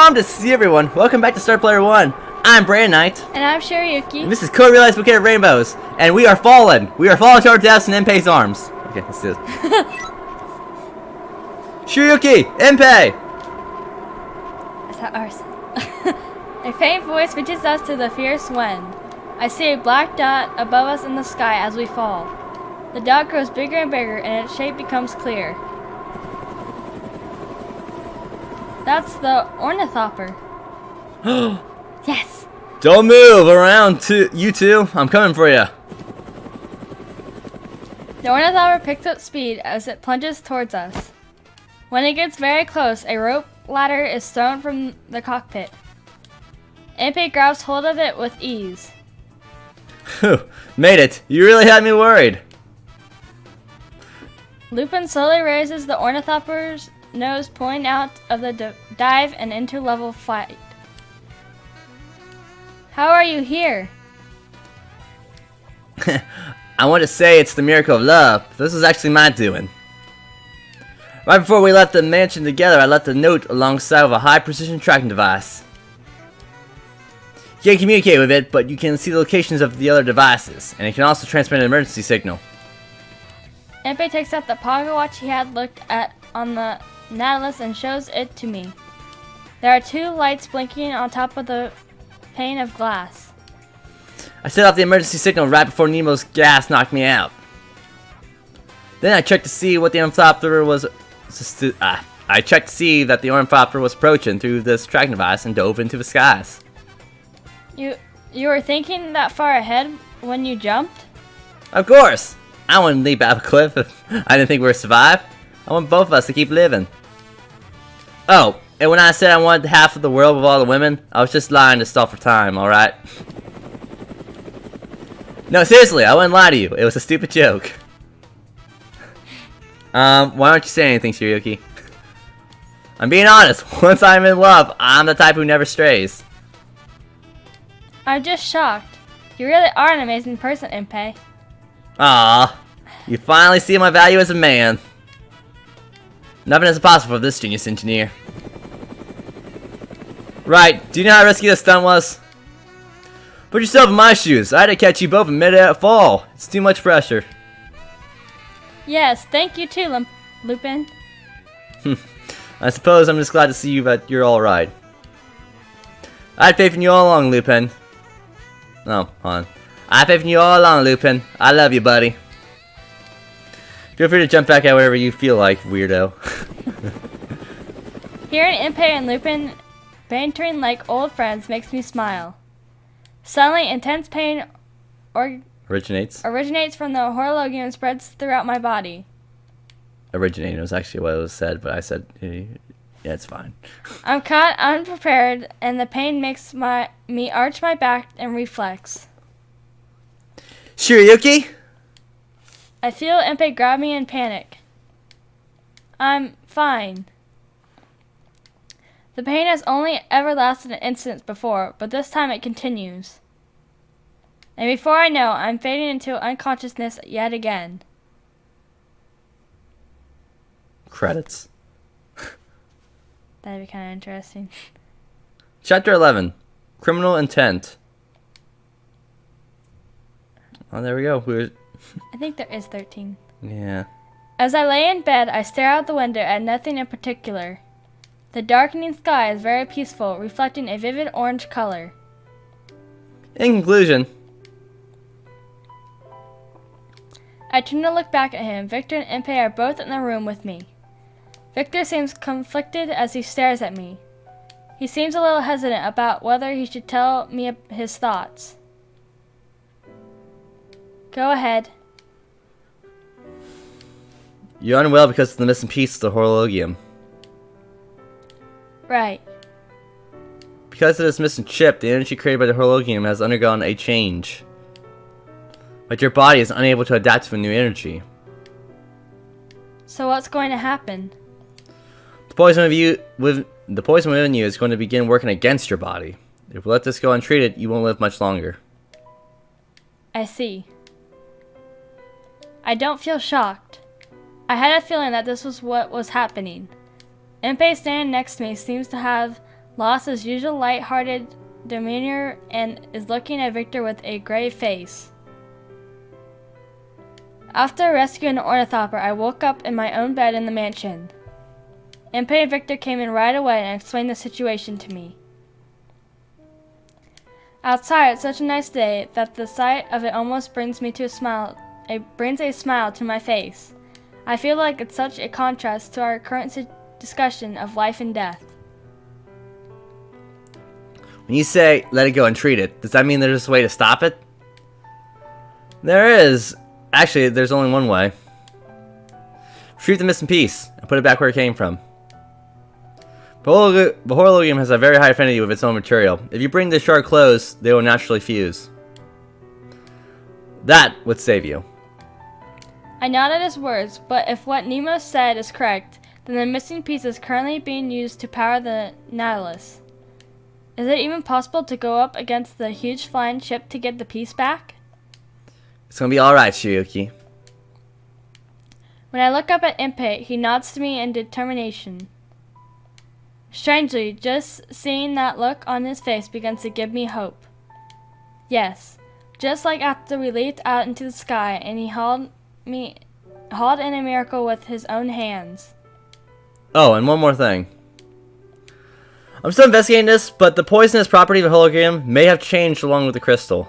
Tom to see everyone. Welcome back to Star Player 1. I'm Brandon Knight. And I'm Shirayuki. And this is Co-Realized Bouquet of Rainbows. And we are fallen. We are fallen to our deaths in Impey's arms. Okay, let's do this. Shirayuki! Impey! Is that ours? A faint voice reaches us through the fierce wind. I see a black dot above us in the sky as we fall. The dot grows bigger and bigger and its shape becomes clear. That's the ornithopter. Yes! Don't move around, you two. I'm coming for you. The ornithopter picks up speed as it plunges towards us. When it gets very close, a rope ladder is thrown from the cockpit. Impey grabs hold of it with ease. Made it. You really had me worried. Lupin slowly raises the ornithopter's nose, pulling out of the dive and into level flight. How are you here? I want to say it's the miracle of love. This was actually my doing. Right before we left the mansion together, I left a note alongside of a high-precision tracking device. You can't communicate with it, but you can see the locations of the other devices, and it can also transmit an emergency signal. Impey takes out the pocket watch he had looked at on the Nautilus and shows it to me. There are two lights blinking on top of the pane of glass. I set off the emergency signal right before Nemo's gas knocked me out. Then I checked to see what the ornithopter was. I checked to see that the ornithopter was approaching through this tracking device and dove into the skies. You were thinking that far ahead when you jumped? Of course! I wouldn't leap out of a cliff if I didn't think we would survive. I want both of us to keep living. Oh, and when I said I wanted half of the world with all the women, I was just lying to stall for time, alright? No, seriously, I wouldn't lie to you. It was a stupid joke. Why don't you say anything, Shirayuki? I'm being honest. Once I'm in love, I'm the type who never strays. I'm just shocked. You really are an amazing person, Impey. Ah, you finally see my value as a man. Nothing is impossible for this genius engineer. Right, do you know how risky this stunt was? Put yourself in my shoes. I had to catch you both in mid-air fall. It's too much pressure. Yes, thank you too, Lupin. I suppose I'm just glad to see you that you're alright. I had faith in you all along, Lupin. Oh, hold on. I had faith in you all along, Lupin. I love you, buddy. Feel free to jump back at whatever you feel like, weirdo. Hearing Impey and Lupin bantering like old friends makes me smile. Suddenly, intense pain originates from the horologium and spreads throughout my body. Originating was actually what was said, but I said, yeah, it's fine. I'm caught unprepared, and the pain makes me arch my back and reflex. Shirayuki? I feel Impey grab me in panic. I'm fine. The pain has only ever lasted an instant before, but this time it continues. And before I know, I'm fading into unconsciousness yet again. Credits. That'd be kind of interesting. Chapter 11. Criminal Intent. Oh, there we go. I think there is 13. Yeah. As I lay in bed, I stare out the window at nothing in particular. The darkening sky is very peaceful, reflecting a vivid orange color. In conclusion, I turn to look back at him. Victor and Impey are both in the room with me. Victor seems conflicted as he stares at me. He seems a little hesitant about whether he should tell me his thoughts. Go ahead. you're unwell because of the missing piece of the horologium. Right. Because of this missing chip, the energy created by the horologium has undergone a change. But your body is unable to adapt to the new energy. So what's going to happen? The poison within you is going to begin working against your body. If we let this go untreated, you won't live much longer. I see. I don't feel shocked. I had a feeling that this was what was happening. Impey standing next to me seems to have lost his usual light-hearted demeanor and is looking at Victor with a grave face. After rescuing the ornithopter, I woke up in my own bed in the mansion. Impey and Victor came in right away and explained the situation to me. Outside, it's such a nice day that the sight of it almost brings me to a smile. It brings a smile to my face. I feel like it's such a contrast to our current discussion of life and death. When you say, let it go and treat it, does that mean there's a way to stop it? There is. Actually, there's only one way. Retrieve the missing piece and put it back where it came from. Bahorologium has a very high affinity with its own material. If you bring the shard close, they will naturally fuse. That would save you. I nodded his words, but if what Nemo said is correct, then the missing piece is currently being used to power the Nautilus. Is it even possible to go up against the huge flying ship to get the piece back? It's gonna be alright, Shirayuki. When I look up at Impey, he nods to me in determination. Strangely, just seeing that look on his face begins to give me hope. Yes, just like after we leaped out into the sky and he hauled in a miracle with his own hands. Oh, and one more thing. I'm still investigating this, but the poisonous property of the hologram may have changed along with the crystal.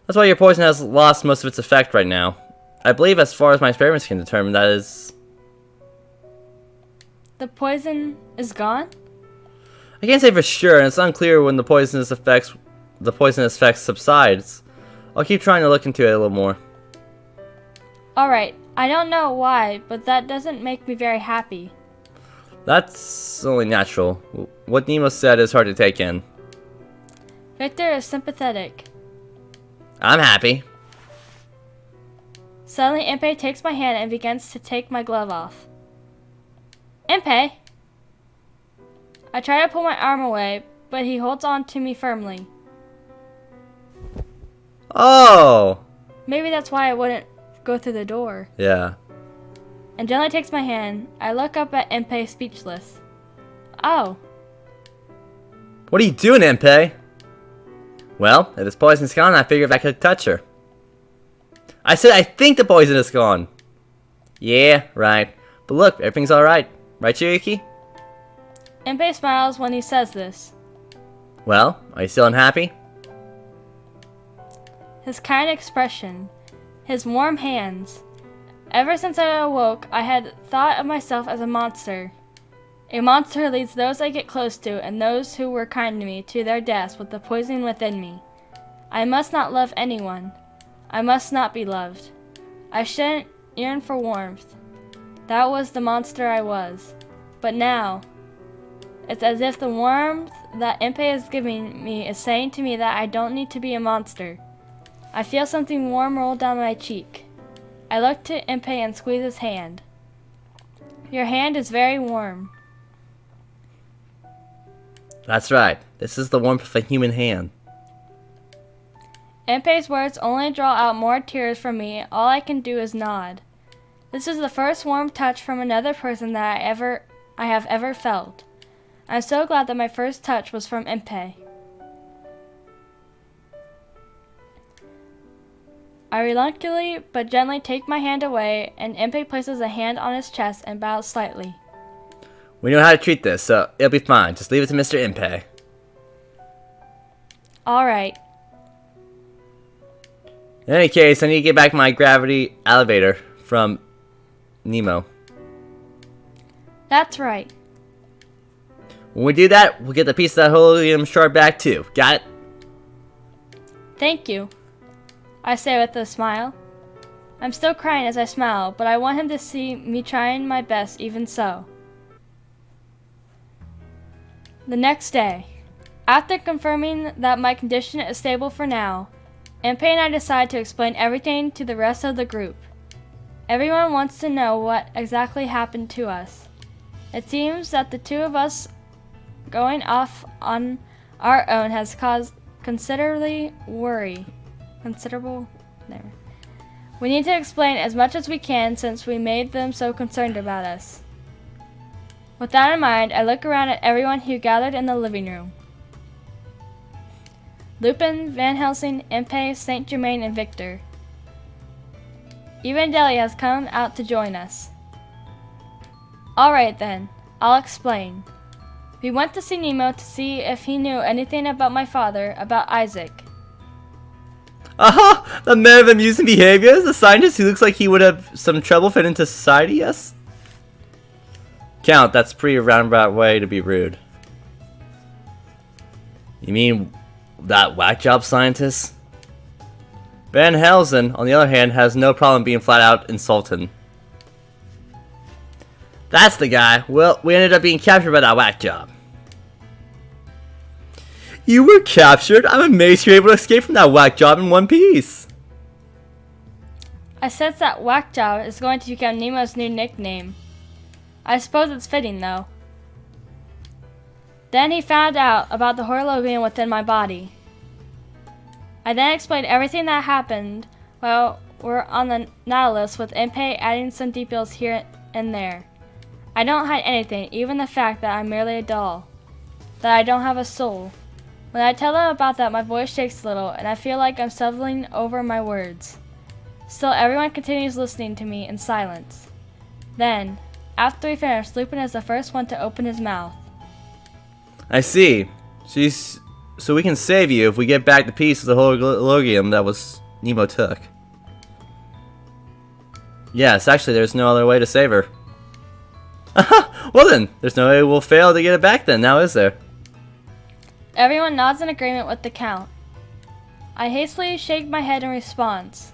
That's why your poison has lost most of its effect right now. I believe, as far as my experiments can determine, that is... The poison is gone? I can't say for sure, and it's unclear when the poisonous effects subsides. I'll keep trying to look into it a little more. Alright, I don't know why, but that doesn't make me very happy. That's only natural. What Nemo said is hard to take in. Victor is sympathetic. I'm happy. Suddenly, Impey takes my hand and begins to take my glove off. Impey! I try to pull my arm away, but he holds on to me firmly. Oh! Maybe that's why I wouldn't go through the door. Yeah. And gently takes my hand. I look up at Impey, speechless. Oh. What are you doing, Impey? Well, if this poison's gone, I figured if I could touch her. I said I think the poison is gone. Yeah, right. But look, everything's alright. Right, Shirayuki? Impey smiles when he says this. Well, are you still unhappy? His kind expression. His warm hands. Ever since I awoke, I had thought of myself as a monster. A monster who leads those I get close to and those who were kind to me to their deaths with the poison within me. I must not love anyone. I must not be loved. I shouldn't yearn for warmth. That was the monster I was. But now, it's as if the warmth that Impey is giving me is saying to me that I don't need to be a monster. I feel something warm roll down my cheek. I look to Impey and squeeze his hand. Your hand is very warm. That's right. This is the warmth of a human hand. Impey's words only draw out more tears from me. All I can do is nod. This is the first warm touch from another person that I have ever felt. I'm so glad that my first touch was from Impey. I reluctantly but gently take my hand away, and Impey places a hand on his chest and bows slightly. We know how to treat this, so it'll be fine. Just leave it to Mr. Impey. Alright. In any case, I need to get back my gravity elevator from Nemo. That's right. When we do that, we'll get the piece of that helium shard back too. Got it? Thank you, I say with a smile. I'm still crying as I smile, but I want him to see me trying my best even so. The next day, after confirming that my condition is stable for now, Impey and I decide to explain everything to the rest of the group. Everyone wants to know what exactly happened to us. It seems that the two of us going off on our own has caused considerable worry. We need to explain as much as we can since we made them so concerned about us. With that in mind, I look around at everyone who gathered in the living room. Lupin, Van Helsing, Impey, Saint Germain, and Victor. Even Deli has come out to join us. Alright then, I'll explain. We went to see Nemo to see if he knew anything about my father, about Isaac. Aha! The man of amusing behaviors? The scientist who looks like he would have some trouble fitting into society, yes? Count, that's a pretty roundabout way to be rude. You mean that whack job scientist? Van Helsing, on the other hand, has no problem being flat out insulting. That's the guy. Well, we ended up being captured by that whack job. You were captured? I'm amazed you were able to escape from that whack job in one piece. I sense that whack job is going to become Nemo's new nickname. I suppose it's fitting, though. Then he found out about the horologium within my body. I then explained everything that happened while we're on the Nautilus, with Impey adding some details here and there. I don't hide anything, even the fact that I'm merely a doll. That I don't have a soul. When I tell them about that, my voice shakes a little, and I feel like I'm stumbling over my words. Still, everyone continues listening to me in silence. Then, after we finish, Lupin is the first one to open his mouth. I see. So we can save you if we get back the piece of the horologium that Nemo took. Yes, actually, there's no other way to save her. Well then, there's no way we'll fail to get it back then, now is there? Everyone nods in agreement with the Count. I hastily shake my head in response.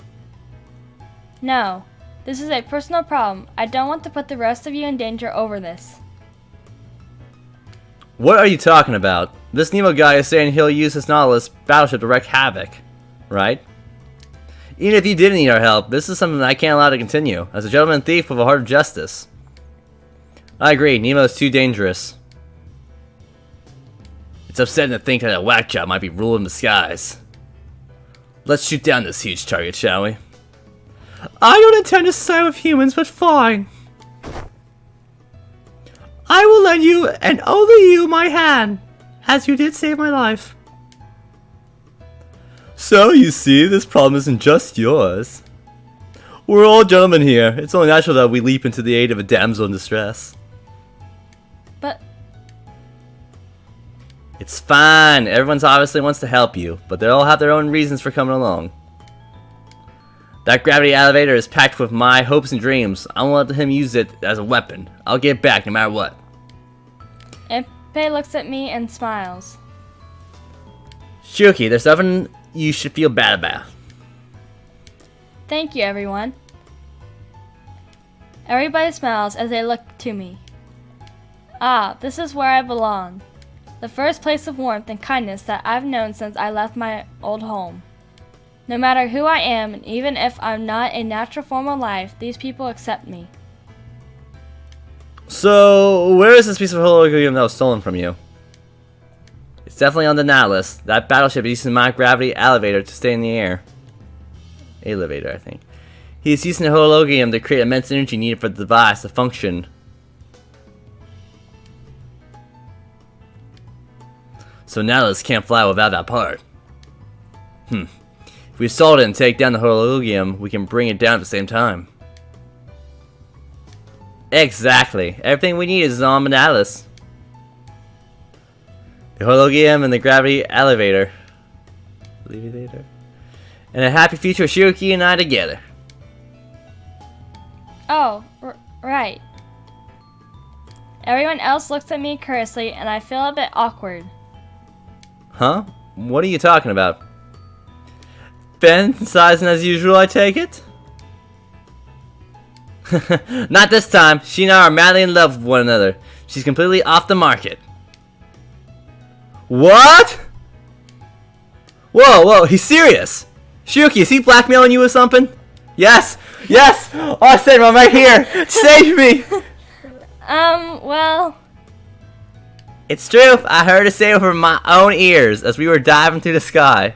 No, this is a personal problem. I don't want to put the rest of you in danger over this. What are you talking about? This Nemo guy is saying he'll use his Nautilus battleship to wreak havoc, right? Even if you did need our help, this is something that I can't allow to continue, as a gentleman thief with a heart of justice. I agree, Nemo is too dangerous. It's upsetting to think that a whack job might be ruling the skies. Let's shoot down this huge target, shall we? I don't intend to side with humans, but fine. I will lend you, and only you, my hand, as you did save my life. So, you see, this problem isn't just yours. We're all gentlemen here. It's only natural that we leap into the aid of a damsel in distress. But... It's fine. Everyone's obviously wants to help you, but they all have their own reasons for coming along. That gravity elevator is packed with my hopes and dreams. I won't let him use it as a weapon. I'll get back no matter what. Impey looks at me and smiles. Shirayuki, there's nothing you should feel bad about. Thank you, everyone. Everybody smiles as they look to me. Ah, this is where I belong. The first place of warmth and kindness that I've known since I left my old home. No matter who I am, and even if I'm not a natural form of life, these people accept me. So, where is this piece of hologram that was stolen from you? It's definitely on the Nautilus. That battleship is using my gravity elevator to stay in the air. Elevator, I think. He is using the hologram to create immense energy needed for the device to function. So Nautilus can't fly without that part. If we assault it and take down the hologium, we can bring it down at the same time. Exactly. Everything we need is on the Nautilus. The hologium and the gravity elevator. And a happy future with Shirayuki and I together. Oh, right. Everyone else looks at me curiously, and I feel a bit awkward. Huh? What are you talking about? Fantasizing as usual, I take it? Not this time. She and I are madly in love with one another. She's completely off the market. What? Whoa, he's serious. Shirayuki, is he blackmailing you or something? Yes! Oh, I saved him, I'm right here! Save me! Well... It's true, I heard it say over my own ears as we were diving through the sky.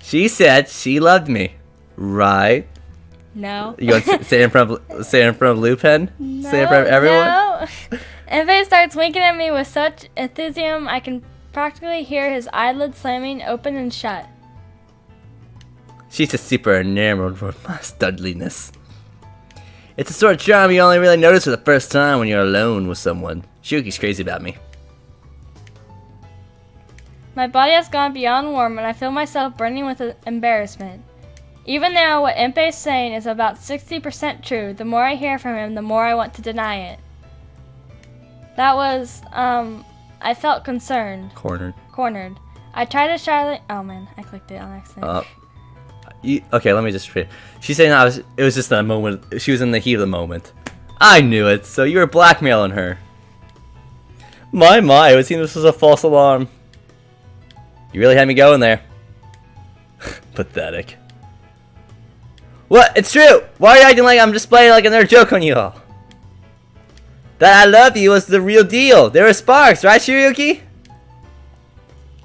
She said she loved me, right? No. You gonna say it in front of Lupin? No, say it in front of everyone? No. Impey starts winking at me with such enthusiasm I can practically hear his eyelids slamming open and shut. She's just super enamored with my studliness. It's the sort of charm you only really notice for the first time when you're alone with someone. Shirayuki's crazy about me. My body has gone beyond warm and I feel myself burning with embarrassment. Even though what Impey is saying is about 60% true, the more I hear from him, the more I want to deny it. That was, I felt concerned. Cornered. I tried to shyly. Oh man, I clicked it on accident. Okay, let me just read. She's saying it was just a moment. She was in the heat of the moment. I knew it. So you were blackmailing her. My, it would seem this was a false alarm. You really had me going there. Pathetic. What? It's true! Why are you acting like I'm just playing like another joke on you all? That I love you was the real deal. There were sparks, right, Shirayuki?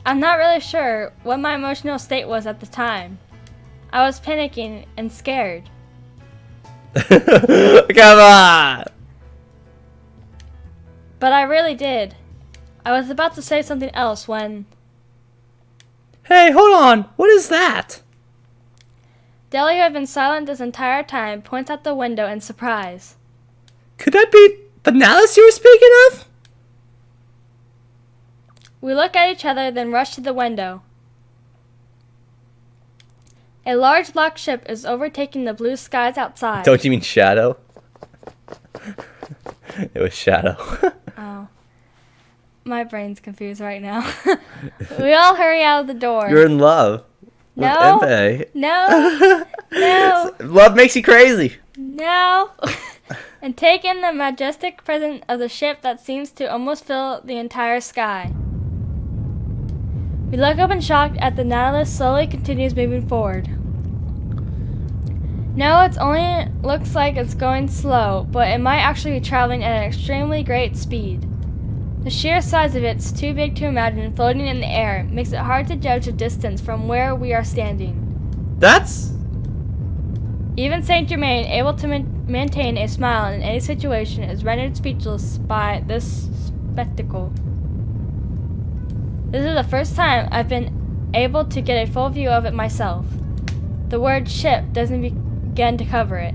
I'm not really sure what my emotional state was at the time. I was panicking and scared. Come on! But I really did. I was about to say something else when... Hey, hold on! What is that? Deli, who had been silent this entire time, points out the window in surprise. Could that be Bananas you were speaking of? We look at each other, then rush to the window. A large black ship is overtaking the blue skies outside. Don't you mean Shadow? It was Shadow. Oh. My brain's confused right now. We all hurry out of the door. You're in love. No. With Impey. No. No. Love makes you crazy. No. And take in the majestic presence of the ship that seems to almost fill the entire sky. We look up in shock at the Nautilus slowly continues moving forward. No, it only looks like it's going slow, but it might actually be traveling at an extremely great speed. The sheer size of it's too big to imagine floating in the air makes it hard to judge the distance from where we are standing. That's... Even Saint Germain, able to maintain a smile in any situation, is rendered speechless by this spectacle. This is the first time I've been able to get a full view of it myself. The word ship doesn't begin to cover it.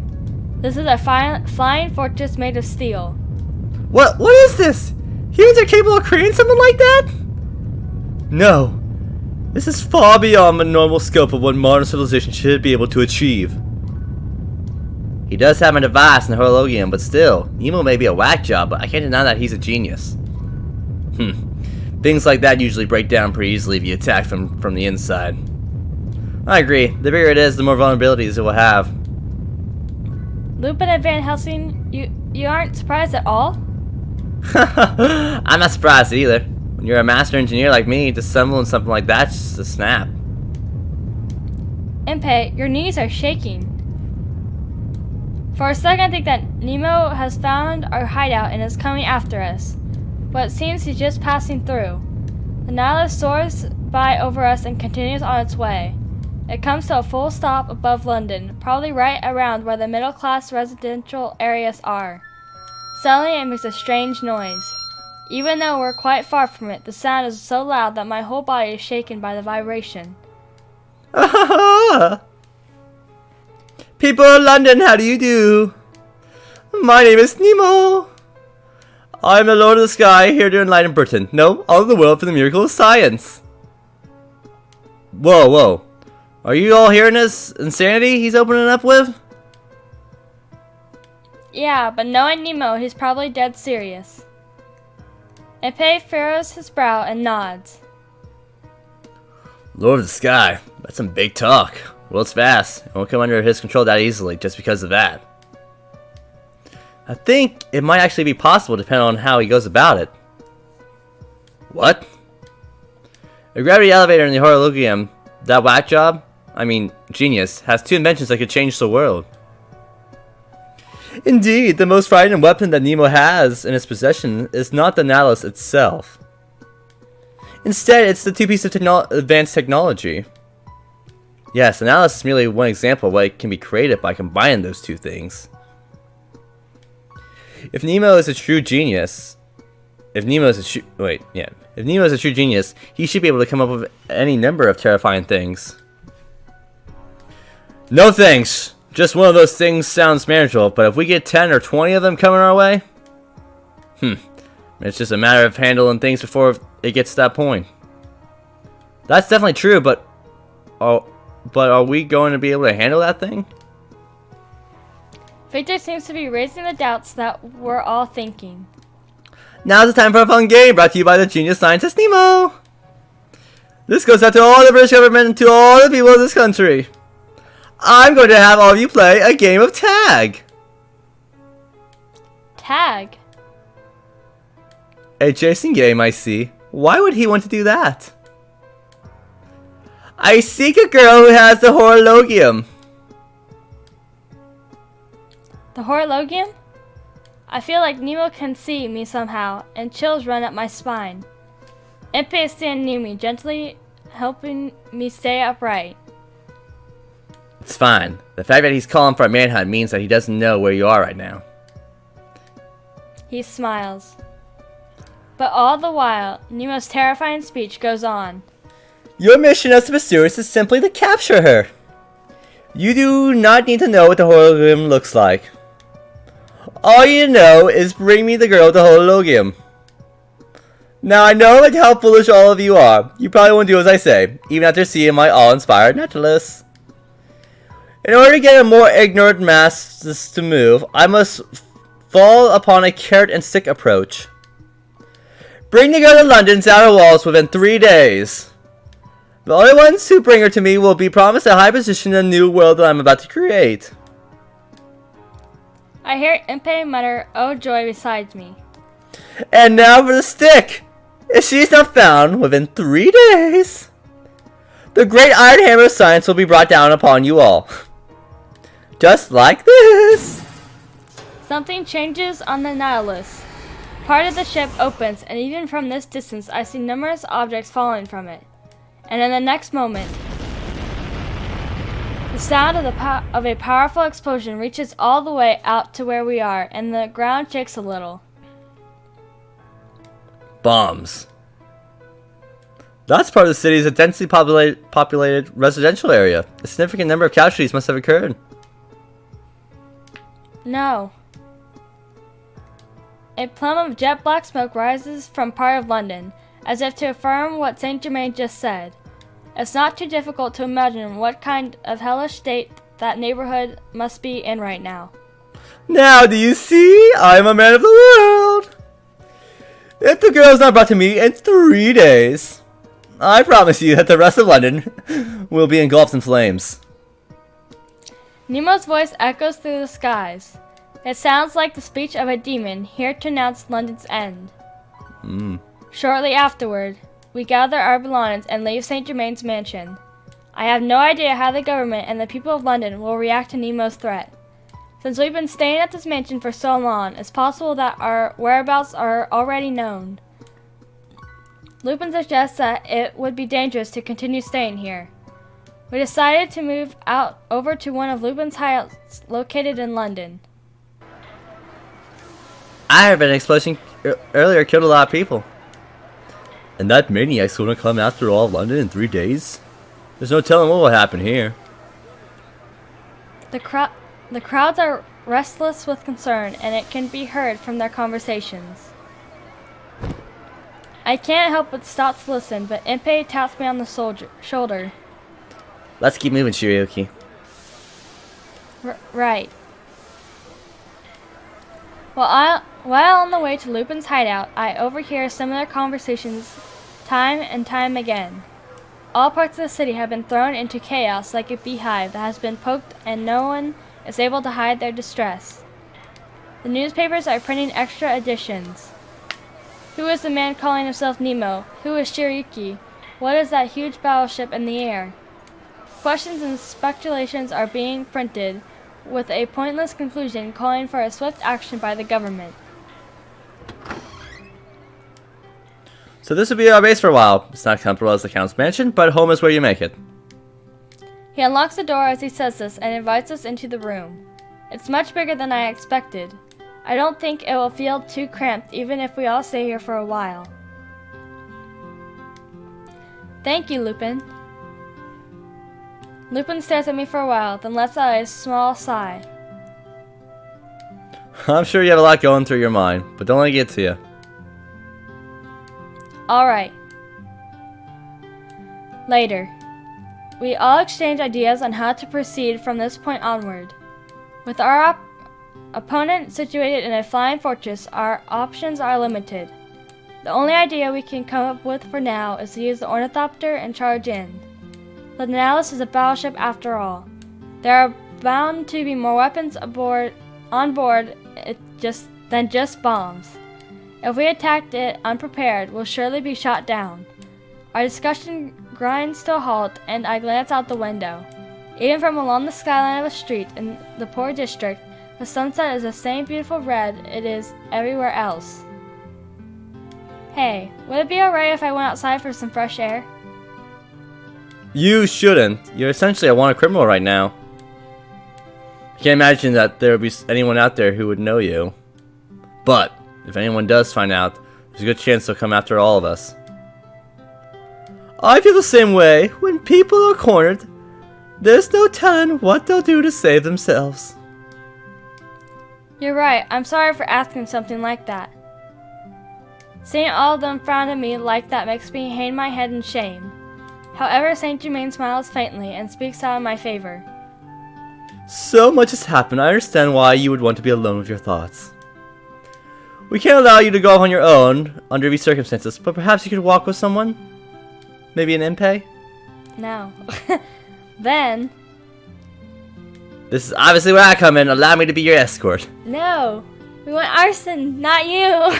This is a flying fortress made of steel. What is this? Humans are capable of creating something like that? No. This is far beyond the normal scope of what modern civilization should be able to achieve. He does have a device in the Horologium, but still, Nemo may be a whack job, but I can't deny that he's a genius. Things like that usually break down pretty easily if you attack from the inside. I agree. The bigger it is, the more vulnerabilities it will have. Lupin and Van Helsing, you aren't surprised at all? I'm not surprised either. When you're a master engineer like me, disassembling something like that's just a snap. Impey, your knees are shaking. For a second I think that Nemo has found our hideout and is coming after us. But it seems he's just passing through. The Nautilus soars by over us and continues on its way. It comes to a full stop above London, probably right around where the middle-class residential areas are. Suddenly it makes a strange noise. Even though we're quite far from it, the sound is so loud that my whole body is shaken by the vibration. People of London, how do you do? My name is Nemo. I am the Lord of the Sky, here to enlighten Britain. No, all of the world for the miracle of science. Whoa. Are you all hearing this insanity he's opening up with? Yeah, but knowing Nemo, he's probably dead serious. Impey furrows his brow and nods. Lord of the Sky, that's some big talk. World's vast, and won't come under his control that easily just because of that. I think it might actually be possible depending on how he goes about it. What? A gravity elevator in the Horologium, that whack job, genius, has two inventions that could change the world. Indeed, the most frightening weapon that Nemo has in his possession is not the Nautilus itself. Instead, it's the two pieces of advanced technology. Yes, the Nautilus is merely one example of what can be created by combining those two things. If Nemo is a true genius, if Nemo's a true genius, he should be able to come up with any number of terrifying things. No thanks. Just one of those things sounds manageable, but if we get 10 or 20 of them coming our way, it's just a matter of handling things before it gets to that point. That's definitely true, but are we going to be able to handle that thing? Victor seems to be raising the doubts that we're all thinking. Now's the time for a fun game brought to you by the genius scientist Nemo. This goes out to all the British government and to all the people of this country. I'm going to have all of you play a game of tag. Tag? A chasing game, I see. Why would he want to do that? I seek a girl who has the horologium. The horologium? I feel like Nemo can see me somehow, and chills run up my spine. Impey is standing near me, gently helping me stay upright. It's fine. The fact that he's calling for a manhunt means that he doesn't know where you are right now. He smiles. But all the while, Nemo's terrifying speech goes on. Your mission as the pursuers is simply to capture her. You do not need to know what the horologium looks like. All you know is bring me the girl with the horologium. Now I know how foolish all of you are. You probably won't do as I say, even after seeing my awe-inspired necklace. In order to get a more ignorant masses to move, I must fall upon a carrot and stick approach. Bring the girl to London's outer walls within 3 days. The only ones who bring her to me will be promised a high position in the new world that I'm about to create. I hear Impey mutter, "Oh joy," beside me. And now for the stick! If she's not found within 3 days, the great iron hammer of science will be brought down upon you all. Just like this! Something changes on the Nautilus. Part of the ship opens, and even from this distance I see numerous objects falling from it. And in the next moment, the sound of a powerful explosion reaches all the way out to where we are, and the ground shakes a little. Bombs. That's part of the city's densely populated residential area. A significant number of casualties must have occurred. No. A plume of jet black smoke rises from part of London, as if to affirm what Saint Germain just said. It's not too difficult to imagine what kind of hellish state that neighborhood must be in right now. Now do you see? I'm a man of the world. If the girl is not brought to me in 3 days, I promise you that the rest of London will be engulfed in flames. Nemo's voice echoes through the skies. It sounds like the speech of a demon here to announce London's end. Shortly afterward, we gather our belongings and leave St. Germain's mansion. I have no idea how the government and the people of London will react to Nemo's threat. Since we've been staying at this mansion for so long, it's possible that our whereabouts are already known. Lupin suggests that it would be dangerous to continue staying here. We decided to move out over to one of Lupin's hideouts located in London. I heard an explosion earlier killed a lot of people. And that maniac's gonna come after all of London in 3 days? There's no telling what will happen here. The crowds are restless with concern, and it can be heard from their conversations. I can't help but stop to listen, but Impey taps me on the shoulder. Let's keep moving, Shirayuki. Right. While on the way to Lupin's hideout, I overhear similar conversations time and time again. All parts of the city have been thrown into chaos like a beehive that has been poked, and no one is able to hide their distress. The newspapers are printing extra editions. Who is the man calling himself Nemo? Who is Shirayuki? What is that huge battleship in the air? Questions and speculations are being printed, with a pointless conclusion calling for a swift action by the government. So this will be our base for a while. It's not comfortable as the Count's mansion, but home is where you make it. He unlocks the door as he says this and invites us into the room. It's much bigger than I expected. I don't think it will feel too cramped even if we all stay here for a while. Thank you, Lupin. Lupin stares at me for a while, then lets out a small sigh. I'm sure you have a lot going through your mind, but don't let it get to you. Alright. Later. We all exchange ideas on how to proceed from this point onward. With our opponent situated in a flying fortress, our options are limited. The only idea we can come up with for now is to use the ornithopter and charge in. The Nautilus is a battleship after all. There are bound to be more weapons on board than just bombs. If we attacked it unprepared, we'll surely be shot down. Our discussion grinds to a halt, and I glance out the window. Even from along the skyline of a street in the poor district, the sunset is the same beautiful red it is everywhere else. Hey, would it be alright if I went outside for some fresh air? You shouldn't. You're essentially a wanted criminal right now. I can't imagine that there would be anyone out there who would know you. But, if anyone does find out, there's a good chance they'll come after all of us. I feel the same way. When people are cornered, there's no telling what they'll do to save themselves. You're right. I'm sorry for asking something like that. Seeing all of them frown at me like that makes me hang my head in shame. However, Saint Germain smiles faintly and speaks out in my favor. So much has happened. I understand why you would want to be alone with your thoughts. We can't allow you to go off on your own under these circumstances, but perhaps you could walk with someone? Maybe an Impey? No. Then... This is obviously where I come in. Allow me to be your escort. No. We want arson, not you.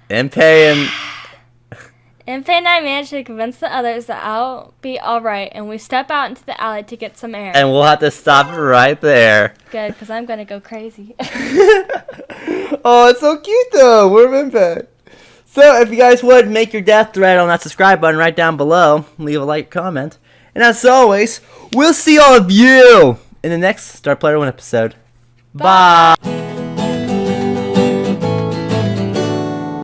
Impey and... Impey and I managed to convince the others that I'll be alright, and we step out into the alley to get some air. And we'll have to stop right there. Good, because I'm going to go crazy. Oh, it's so cute though. We're Impey. So, if you guys would, make your death threat on that subscribe button right down below. Leave a like, comment. And as always, we'll see all of you in the next Star Player 1 episode. Bye.